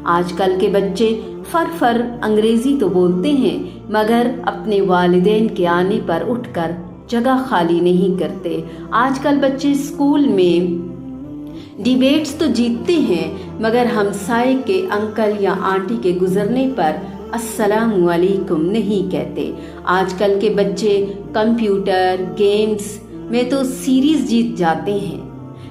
آج کل کے بچے فر انگریزی تو بولتے ہیں مگر اپنے والدین کے آنے پر اٹھ کر جگہ خالی نہیں کرتے۔ آج کل بچے اسکول میں ڈیبیٹس تو جیتتے ہیں مگر ہمسائے کے انکل یا آنٹی کے گزرنے پر السلام علیکم نہیں کہتے۔ آج کل کے بچے کمپیوٹر گیمز میں تو سیریز جیت جاتے ہیں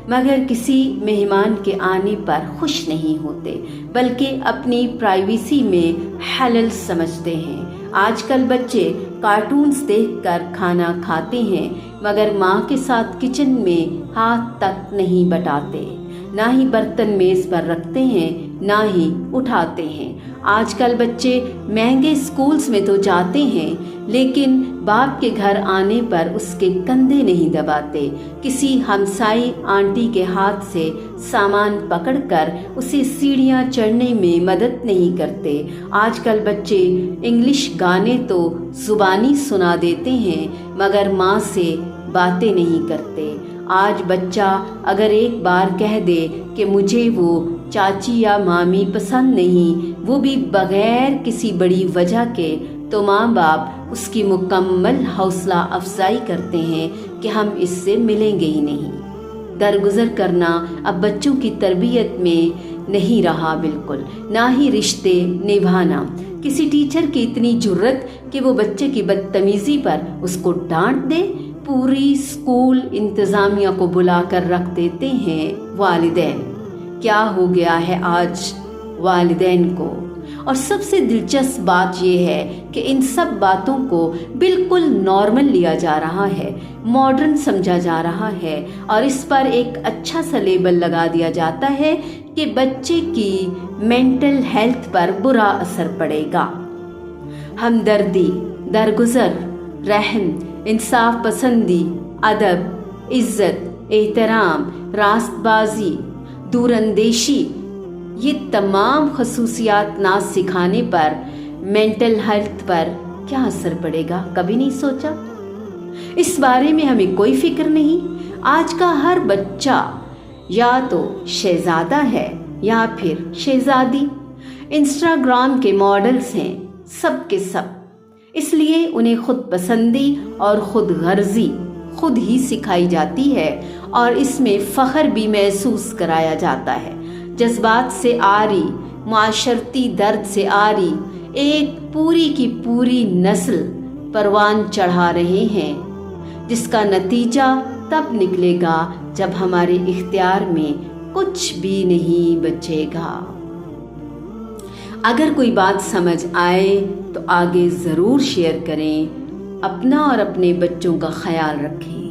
مگر کسی مہمان کے آنے پر خوش نہیں ہوتے بلکہ اپنی پرائیویسی میں حلال سمجھتے ہیں۔ آج کل بچے کارٹونز دیکھ کر کھانا کھاتے ہیں مگر ماں کے ساتھ کچن میں ہاتھ تک نہیں بٹاتے، نہ ہی برتن میز پر رکھتے ہیں نہ ہی اٹھاتے ہیں۔ آج کل بچے مہنگے اسکولز میں تو جاتے ہیں لیکن باپ کے گھر آنے پر اس کے کندھے نہیں دباتے، کسی ہمسائی آنٹی کے ہاتھ سے سامان پکڑ کر اسے سیڑھیاں چڑھنے میں مدد نہیں کرتے۔ آج کل بچے انگلش گانے تو زبانی سنا دیتے ہیں مگر ماں سے باتیں نہیں کرتے۔ آج بچہ اگر ایک بار کہہ دے کہ مجھے وہ چاچی یا مامی پسند نہیں، وہ بھی بغیر کسی بڑی وجہ کے، تو ماں باپ اس کی مکمل حوصلہ افزائی کرتے ہیں کہ ہم اس سے ملیں گے ہی نہیں۔ درگزر کرنا اب بچوں کی تربیت میں نہیں رہا بالکل، نہ ہی رشتے نبھانا۔ کسی ٹیچر کی اتنی جرت کہ وہ بچے کی بدتمیزی پر اس کو ڈانٹ دے، پوری اسکول انتظامیہ کو بلا کر رکھ دیتے ہیں والدین۔ کیا ہو گیا ہے آج والدین کو؟ اور سب سے دلچسپ بات یہ ہے کہ ان سب باتوں کو بالکل نارمل لیا جا رہا ہے، ماڈرن سمجھا جا رہا ہے اور اس پر ایک اچھا سا لیبل لگا دیا جاتا ہے کہ بچے کی مینٹل ہیلتھ پر برا اثر پڑے گا۔ ہمدردی، درگزر، رحم، انصاف پسندی، ادب، عزت، احترام، راست بازی، دور اندیشی، یہ تمام خصوصیات نہ سکھانے پر مینٹل ہیلتھ پر کیا اثر پڑے گا، کبھی نہیں سوچا؟ اس بارے میں ہمیں کوئی فکر نہیں۔ آج کا ہر بچہ یا تو شہزادہ ہے یا پھر شہزادی، انسٹاگرام کے ماڈلز ہیں سب کے سب، اس لیے انہیں خود پسندی اور خود غرضی خود ہی سکھائی جاتی ہے اور اس میں فخر بھی محسوس کرایا جاتا ہے۔ جذبات سے آری، معاشرتی درد سے آری ایک پوری کی پوری نسل پروان چڑھا رہے ہیں جس کا نتیجہ تب نکلے گا جب ہمارے اختیار میں کچھ بھی نہیں بچے گا۔ اگر کوئی بات سمجھ آئے تو آگے ضرور شیئر کریں۔ اپنا اور اپنے بچوں کا خیال رکھیں۔